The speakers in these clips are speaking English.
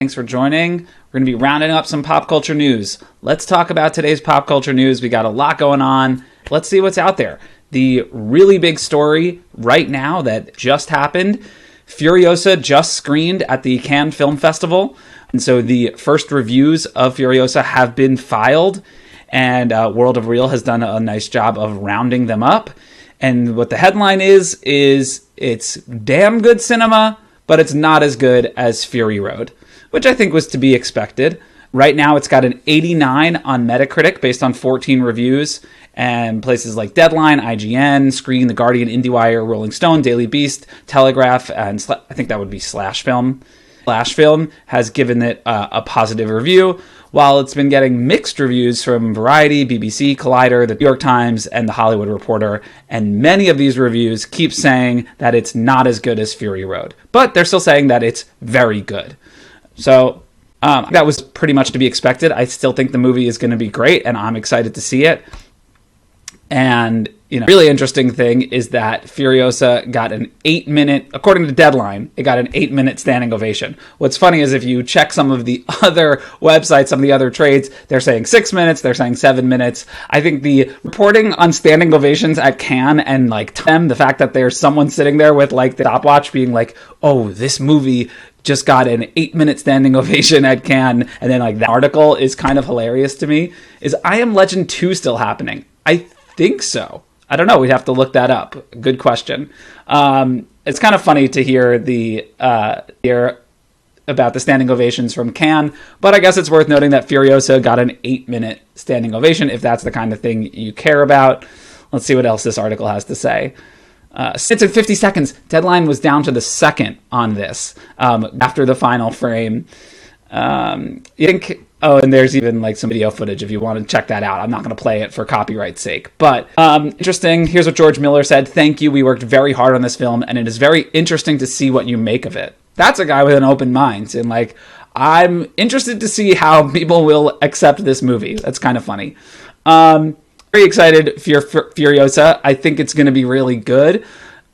Thanks for joining. We're going to be rounding up some pop culture news. Let's talk about today's pop culture news. We got a lot going on. Let's see what's out there. The really big story right now that just happened, Furiosa just screened at the Cannes Film Festival. And so the first reviews of Furiosa have been filed, and World of Real has done a nice job of rounding them up. And what the headline is it's damn good cinema, but it's not as good as Fury Road, which I think was to be expected. Right now, it's got an 89 on Metacritic based on 14 reviews, and places like Deadline, IGN, Screen, The Guardian, IndieWire, Rolling Stone, Daily Beast, Telegraph, and I think that would be Slash Film. Slash Film has given it a positive review, while it's been getting mixed reviews from Variety, BBC, Collider, The New York Times, and The Hollywood Reporter, and many of these reviews keep saying that it's not as good as Fury Road, but they're still saying that it's very good. So that was pretty much to be expected. I still think the movie is going to be great, and I'm excited to see it. And, really interesting thing is that Furiosa got an 8-minute, according to Deadline, it got an 8-minute standing ovation. What's funny is if you check some of the other websites, some of the other trades, they're saying 6 minutes, they're saying 7 minutes. I think the reporting on standing ovations at Cannes and the fact that there's someone sitting there with the stopwatch being like, oh, this movie just got an 8-minute standing ovation at Cannes, and then that article is kind of hilarious to me. Is I Am Legend 2 still happening? I think so. I don't know. We'd have to look that up. Good question. It's kind of funny to hear hear about the standing ovations from Cannes, but I guess it's worth noting that Furiosa got an 8-minute standing ovation, if that's the kind of thing you care about. Let's see what else this article has to say. It's in 50 seconds. Deadline was down to the second on this after the final frame. And there's even some video footage if you want to check that out. I'm not going to play it for copyright's sake. But interesting. Here's what George Miller said. Thank you. We worked very hard on this film, and it is very interesting to see what you make of it. That's a guy with an open mind. And I'm interested to see how people will accept this movie. That's kind of funny. Very excited for Furiosa. I think it's going to be really good.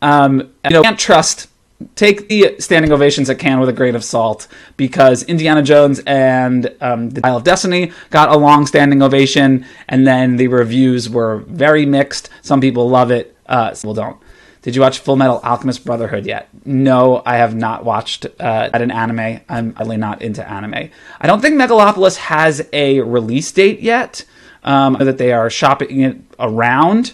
Can't take the standing ovations at Cannes with a grain of salt, because Indiana Jones and the Dial of Destiny got a long standing ovation, and then the reviews were very mixed. Some people love it, some people don't. Did you watch Full Metal Alchemist Brotherhood yet? No, I have not watched an anime. I'm really not into anime. I don't think Megalopolis has a release date yet. That they are shopping it around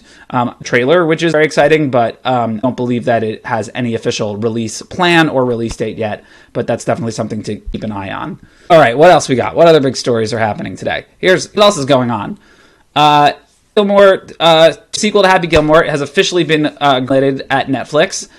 trailer, which is very exciting, but don't believe that it has any official release plan or release date yet, but that's definitely something to keep an eye on. All right, what else we got? What other big stories are happening today? Here's what else is going on. Gilmore, sequel to Happy Gilmore has officially been greenlit at Netflix.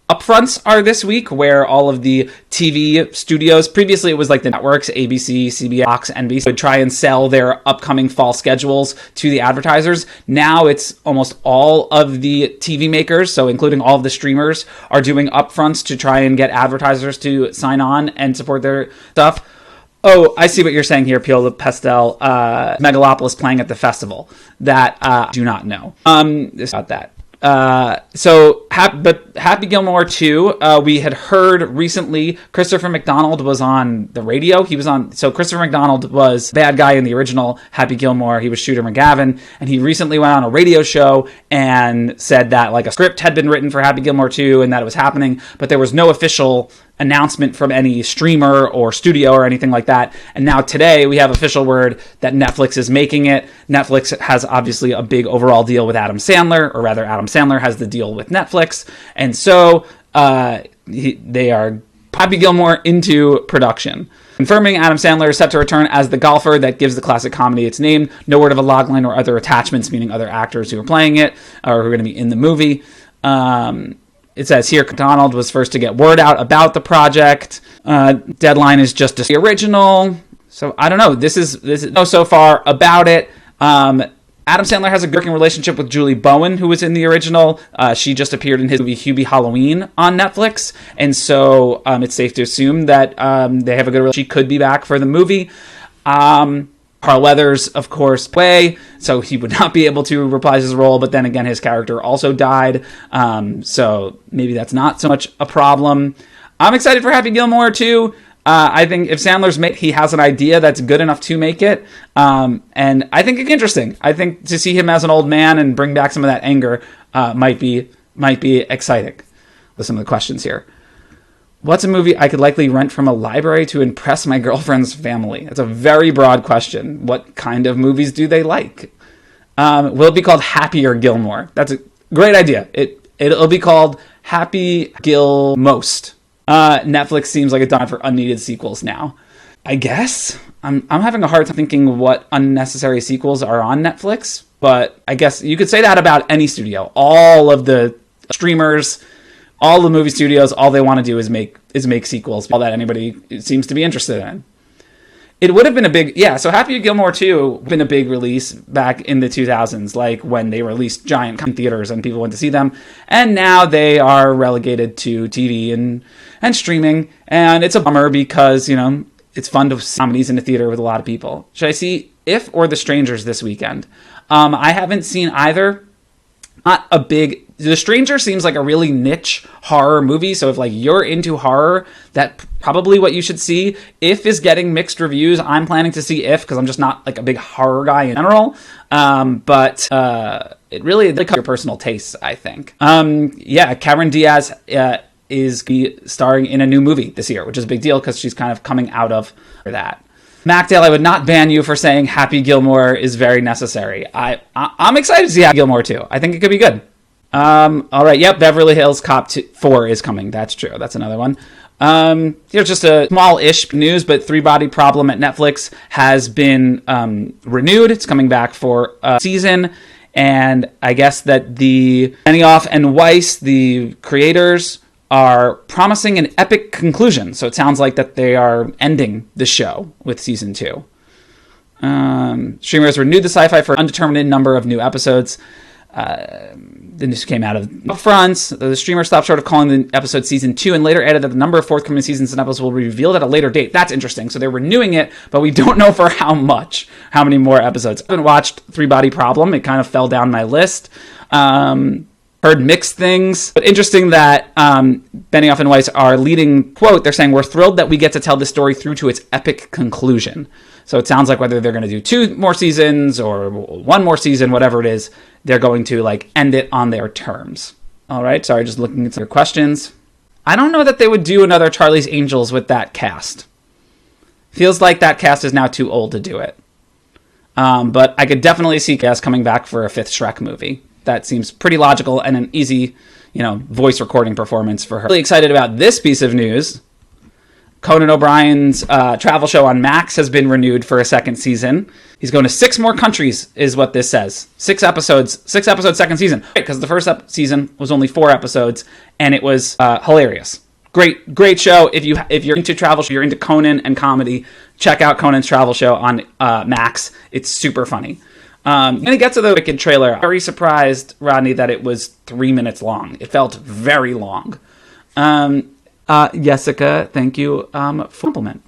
Upfronts are this week, where all of the TV studios, previously it was the networks, ABC, CBS, Fox, NBC, would try and sell their upcoming fall schedules to the advertisers. Now it's almost all of the TV makers, so including all of the streamers, are doing upfronts to try and get advertisers to sign on and support their stuff. Oh, I see what you're saying here, Pio Pastel. Megalopolis playing at the festival. That I do not know. About that. But Happy Gilmore 2, we had heard recently Christopher McDonald was on the radio. So Christopher McDonald was bad guy in the original Happy Gilmore. He was Shooter McGavin, and he recently went on a radio show and said that a script had been written for Happy Gilmore 2 and that it was happening, but there was no official announcement from any streamer or studio or anything like that. And now today we have official word that Netflix is making it. Netflix has obviously a big overall deal with Adam Sandler, or rather Adam Sandler has the deal with Netflix. And so they are Happy Gilmore into production. Confirming Adam Sandler is set to return as the golfer that gives the classic comedy its name. No word of a logline or other attachments, meaning other actors who are playing it or who are going to be in the movie. It says here, Donald was first to get word out about the project. Deadline is just the original. So I don't know. This is so far about it. Adam Sandler has a working relationship with Julie Bowen, who was in the original. She just appeared in his movie Hubie Halloween on Netflix. And so it's safe to assume that they have a good relationship. She could be back for the movie. Carl Weathers, of course, so he would not be able to reprise his role, but then again, his character also died, so maybe that's not so much a problem. I'm excited for Happy Gilmore too. I think if Sandler's he has an idea that's good enough to make it, and I think it's interesting. I think to see him as an old man and bring back some of that anger might be exciting. Listen to the questions here. What's a movie I could likely rent from a library to impress my girlfriend's family? It's a very broad question. What kind of movies do they like? Will it be called Happier Gilmore? That's a great idea. It'll be called Happy Gilmost. Netflix seems like it's done for unneeded sequels now. I guess I'm having a hard time thinking what unnecessary sequels are on Netflix, but I guess you could say that about any studio. All of the streamers, all the movie studios, all they want to do is make sequels. All that anybody seems to be interested in. It would have been a big, so Happy Gilmore 2 been a big release back in the 2000s, like when they released giant theaters and people went to see them. And now they are relegated to TV and streaming. And it's a bummer because, it's fun to see comedies in the theater with a lot of people. Should I see If or The Strangers this weekend? I haven't seen either. Not a big... The Stranger seems like a really niche horror movie, so if you're into horror, that's probably what you should see. If is getting mixed reviews. I'm planning to see If because I'm just not a big horror guy in general. But it really covers your personal tastes, I think. Cameron Diaz is starring in a new movie this year, which is a big deal because she's kind of coming out of that. MacDale, I would not ban you for saying Happy Gilmore is very necessary. I'm excited to see Happy Gilmore too. I think it could be good. All right. Yep. Beverly Hills Cop 4 is coming. That's true. That's another one. Here's just a small-ish news, but Three Body Problem at Netflix has been renewed. It's coming back for a season. And I guess that the Benioff and Weiss, the creators, are promising an epic conclusion. So it sounds like that they are ending the show with season 2. Streamers renewed the sci-fi for an undetermined number of new episodes. The news came out of upfronts. The streamer stopped short of calling the episode season 2 and later added that the number of forthcoming seasons and episodes will be revealed at a later date. That's interesting. So they're renewing it, but we don't know for how many more episodes. I haven't watched Three Body Problem. It kind of fell down my list. Heard mixed things, but interesting that Benioff and Weiss are leading quote. They're saying, "We're thrilled that we get to tell the story through to its epic conclusion." So it sounds like whether they're going to do 2 more seasons or 1 more season, whatever it is, they're going to end it on their terms. All right. Sorry, just looking at your questions. I don't know that they would do another Charlie's Angels with that cast. Feels like that cast is now too old to do it. But I could definitely see cast coming back for a 5th Shrek movie. That seems pretty logical and an easy, voice recording performance for her. Really excited about this piece of news. Conan O'Brien's travel show on Max has been renewed for a 2nd season. He's going to 6 more countries, is what this says. 6 episodes, 2nd season. Because the first season was only 4 episodes, and it was hilarious. Great show. If you're into travel, if you're into Conan and comedy, check out Conan's travel show on Max. It's super funny. And it gets to the Wicked trailer. I'm very surprised, Rodney, that it was 3 minutes long. It felt very long. Jessica, thank you for the compliment.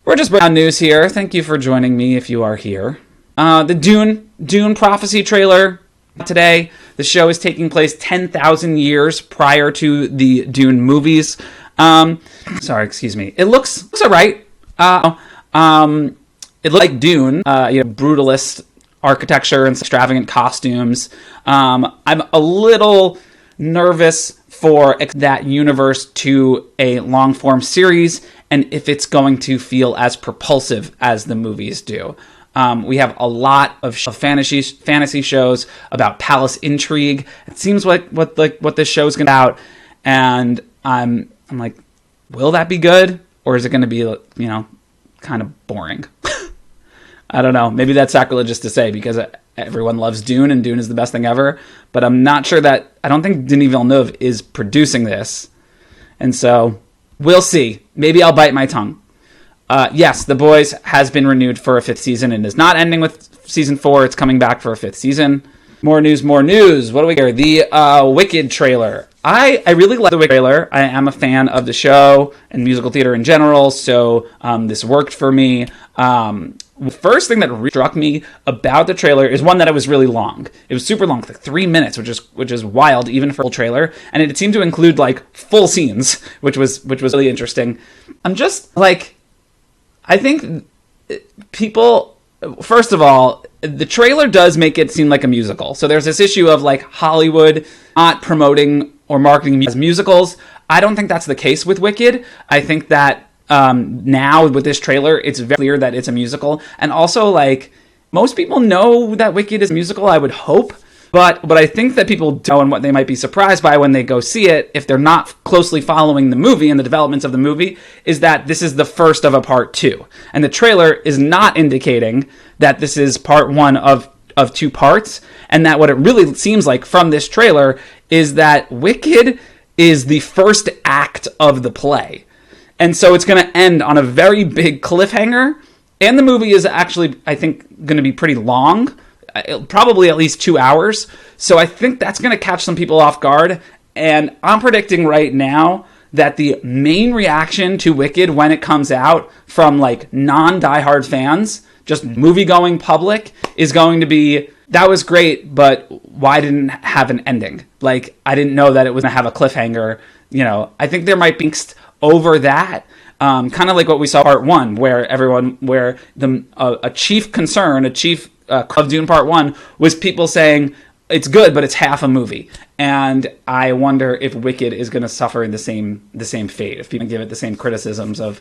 We're just breaking news here. Thank you for joining me if you are here. The Dune Prophecy trailer today. The show is taking place 10,000 years prior to the Dune movies. Excuse me. It looks all right. It looks like Dune, brutalist architecture and extravagant costumes. I'm a little nervous for that universe to a long-form series and if it's going to feel as propulsive as the movies do. We have a lot of fantasy shows about palace intrigue. It seems like what this show's going to be about, and I'm like, will that be good, or is it going to be kind of boring? I don't know. Maybe that's sacrilegious to say because everyone loves Dune and Dune is the best thing ever. But I'm not sure that... I don't think Denis Villeneuve is producing this. And so we'll see. Maybe I'll bite my tongue. Yes, The Boys has been renewed for a 5th season and is not ending with season 4. It's coming back for a 5th season. More news. What do we hear? The Wicked trailer. I really like the Wicked trailer. I am a fan of the show and musical theater in general, so this worked for me. The first thing that really struck me about the trailer is one that it was really long. It was super long, like 3 minutes, which is wild even for a full trailer, and it seemed to include full scenes, which was really interesting. I'm just I think people, first of all, the trailer does make it seem like a musical. So there's this issue of like Hollywood not promoting or marketing as musicals. I don't think that's the case with Wicked. I think that now with this trailer, it's very clear that it's a musical. And also, like, most people know that Wicked is a musical, I would hope. But I think that people don't know, and what they might be surprised by when they go see it, if they're not closely following the movie and the developments of the movie, is that this is the first of a part 2. And the trailer is not indicating that this is part 1 of 2 parts, and that what it really seems like from this trailer is that Wicked is the first act of the play. And so it's going to end on a very big cliffhanger, and the movie is actually, I think, going to be pretty long, probably at least 2 hours. So I think that's going to catch some people off guard. And I'm predicting right now that the main reaction to Wicked when it comes out from like non-diehard fans, just movie-going public, is going to be, that was great, but why didn't it have an ending? Like, I didn't know that it was going to have a cliffhanger. You know, I think there might be over that. Kind of like what we saw part 1, where a chief concern, of Dune Part 1 was people saying it's good, but it's half a movie. And I wonder if Wicked is going to suffer the same fate. If people give it the same criticisms of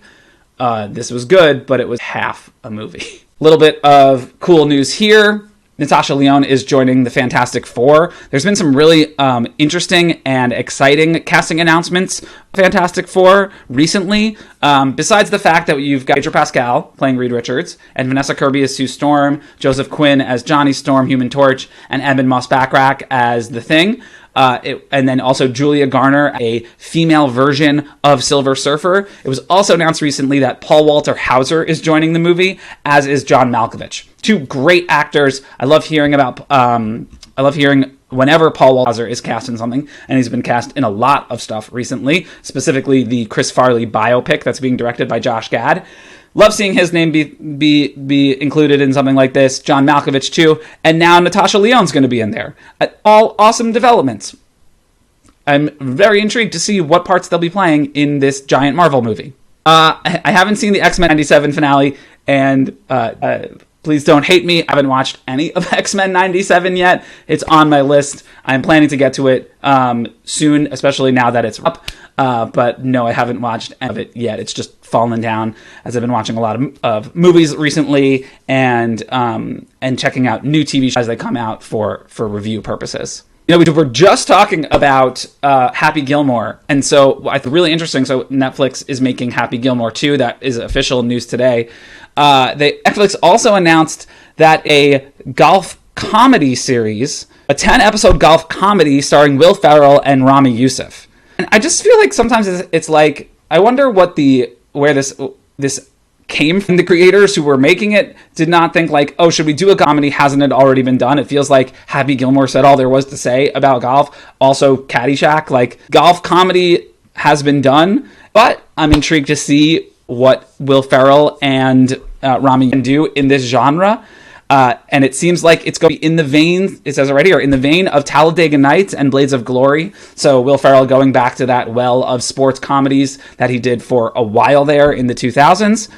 this was good, but it was half a movie. A little bit of cool news here. Natasha Lyonne is joining the Fantastic Four. There's been some really interesting and exciting casting announcements for Fantastic Four recently. Besides the fact that you've got Pedro Pascal playing Reed Richards, and Vanessa Kirby as Sue Storm, Joseph Quinn as Johnny Storm, Human Torch, and Ebon Moss-Backrack as The Thing. And then also Julia Garner, a female version of Silver Surfer. It was also announced recently that Paul Walter Hauser is joining the movie, as is John Malkovich. 2 great actors. I love hearing whenever Paul Walter Hauser is cast in something, and he's been cast in a lot of stuff recently, specifically the Chris Farley biopic that's being directed by Josh Gad. Love seeing his name be included in something like this. John Malkovich, too. And now Natasha Lyonne's going to be in there. All awesome developments. I'm very intrigued to see what parts they'll be playing in this giant Marvel movie. I haven't seen the X-Men 97 finale, and please don't hate me. I haven't watched any of X-Men 97 yet. It's on my list. I'm planning to get to it soon, especially now that it's up. But no, I haven't watched any of it yet. It's just fallen down as I've been watching a lot of movies recently and checking out new TV shows as they come out for review purposes. You know, we were just talking about Happy Gilmore, and so I think really interesting. So Netflix is making Happy Gilmore 2. That is official news today. Netflix also announced that a golf comedy series, a 10-episode golf comedy starring Will Ferrell and Rami Youssef. And I just feel like sometimes it's like, I wonder where this came from. The creators who were making it did not think like, oh, should we do a comedy? Hasn't it already been done? It feels like Happy Gilmore said all there was to say about golf. Also Caddyshack, like golf comedy has been done, but I'm intrigued to see what Will Ferrell and Rami can do in this genre. And it seems like it's going to be in the vein, it says it right here, in the vein of Talladega Nights and Blades of Glory. So Will Ferrell going back to that well of sports comedies that he did for a while there in the 2000s.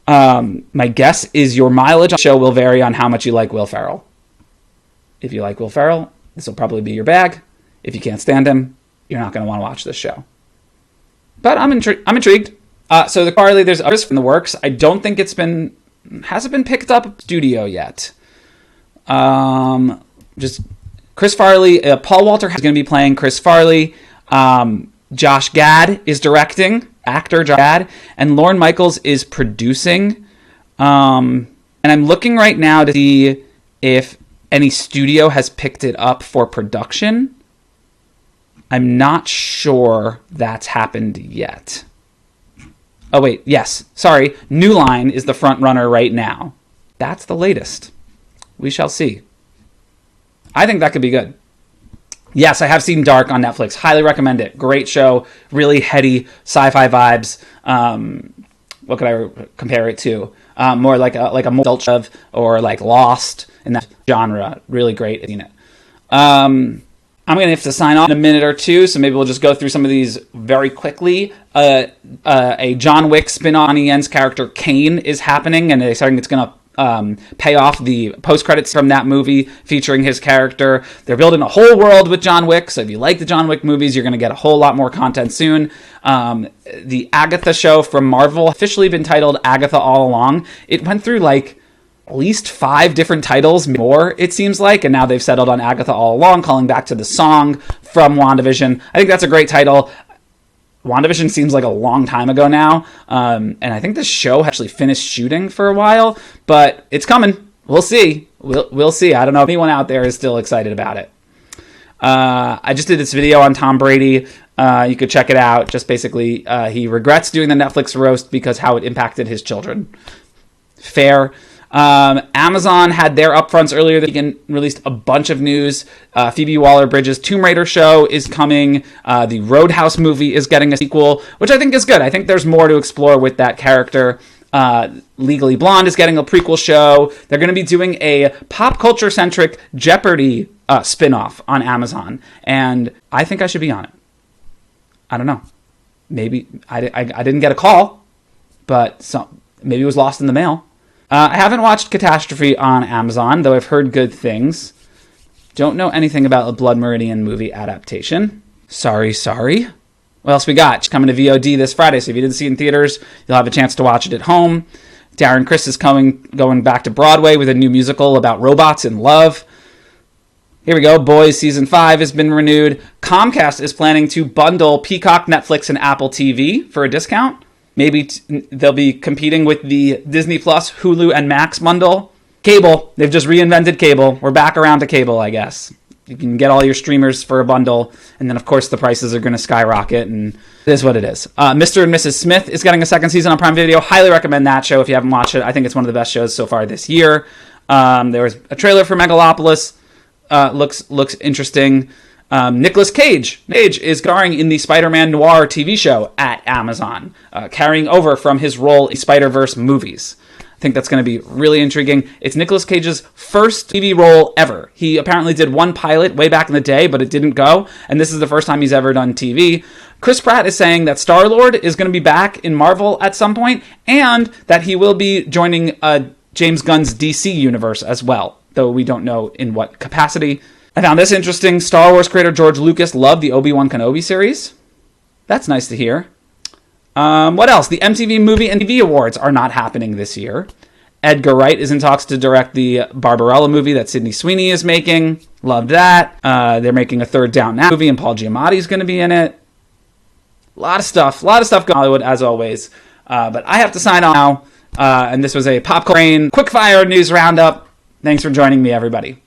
My guess is your mileage on the show will vary on how much you like Will Ferrell. If you like Will Ferrell, this will probably be your bag. If you can't stand him, you're not going to want to watch this show. But I'm intrigued. So the Farley, there's others in the works. I don't think hasn't been picked up studio yet. Just Chris Farley, Paul Walter is going to be playing Chris Farley. Josh Gad is directing, actor Josh Gad, and Lorne Michaels is producing. And I'm looking right now to see if any studio has picked it up for production. I'm not sure that's happened yet. Oh, wait, yes. Sorry. New Line is the front runner right now. That's the latest. We shall see. I think that could be good. Yes, I have seen Dark on Netflix. Highly recommend it. Great show. Really heady sci-fi vibes. What could I compare it to? More like a more adult show or like Lost in that genre. Really great. You know. I'm going to have to sign off in a minute or two, so maybe we'll just go through some of these very quickly. a John Wick spin-off. Donnie Yen's character Kane is happening, and they're saying it's going to pay off the post-credits from that movie featuring his character. They're building a whole world with John Wick, so if you like the John Wick movies, you're going to get a whole lot more content soon. The Agatha show from Marvel, officially been titled Agatha All Along. It went through like at least 5 different titles, more it seems like, and now they've settled on Agatha All Along, calling back to the song from WandaVision. I think that's a great title. WandaVision seems like a long time ago now, and I think the show actually finished shooting for a while, but it's coming. We'll see. We'll see. I don't know if anyone out there is still excited about it. I just did this video on Tom Brady. You could check it out. Just basically, he regrets doing the Netflix roast because how it impacted his children. Fair. Amazon had their upfronts earlier this week and released a bunch of news. Phoebe Waller-Bridge's Tomb Raider show is coming. The Roadhouse movie is getting a sequel, which I think is good. I think there's more to explore with that character. Legally Blonde is getting a prequel show. They're going to be doing a pop culture-centric Jeopardy spin-off on Amazon, and I think I should be on it. I don't know. Maybe I didn't get a call, but maybe it was lost in the mail. I haven't watched Catastrophe on Amazon, though I've heard good things. Don't know anything about a Blood Meridian movie adaptation. Sorry. What else we got? It's coming to VOD this Friday, so if you didn't see it in theaters, you'll have a chance to watch it at home. Darren Criss is going back to Broadway with a new musical about robots and love. Here we go. Boys Season 5 has been renewed. Comcast is planning to bundle Peacock, Netflix, and Apple TV for a discount. Maybe they'll be competing with the Disney Plus, Hulu, and Max bundle. Cable. They've just reinvented cable. We're back around to cable, I guess. You can get all your streamers for a bundle, and then, of course, the prices are going to skyrocket, and it is what it is. Mr. and Mrs. Smith is getting a second season on Prime Video. Highly recommend that show if you haven't watched it. I think it's one of the best shows so far this year. There was a trailer for Megalopolis. Looks interesting. Nicolas Cage is starring in the Spider-Man Noir TV show at Amazon, carrying over from his role in Spider-Verse movies. I think that's going to be really intriguing. It's Nicolas Cage's first TV role ever. He apparently did one pilot way back in the day, but it didn't go, and this is the first time he's ever done TV. Chris Pratt is saying that Star-Lord is going to be back in Marvel at some point, and that he will be joining James Gunn's DC universe as well, though we don't know in what capacity. I found this interesting. Star Wars creator George Lucas loved the Obi-Wan Kenobi series. That's nice to hear. What else? The MTV Movie and TV Awards are not happening this year. Edgar Wright is in talks to direct the Barbarella movie that Sydney Sweeney is making. Loved that. They're making a third Downton Abbey movie, and Paul Giamatti is going to be in it. A lot of stuff going on in Hollywood, as always. But I have to sign off now. And this was a Popcorn Quickfire News Roundup. Thanks for joining me, everybody.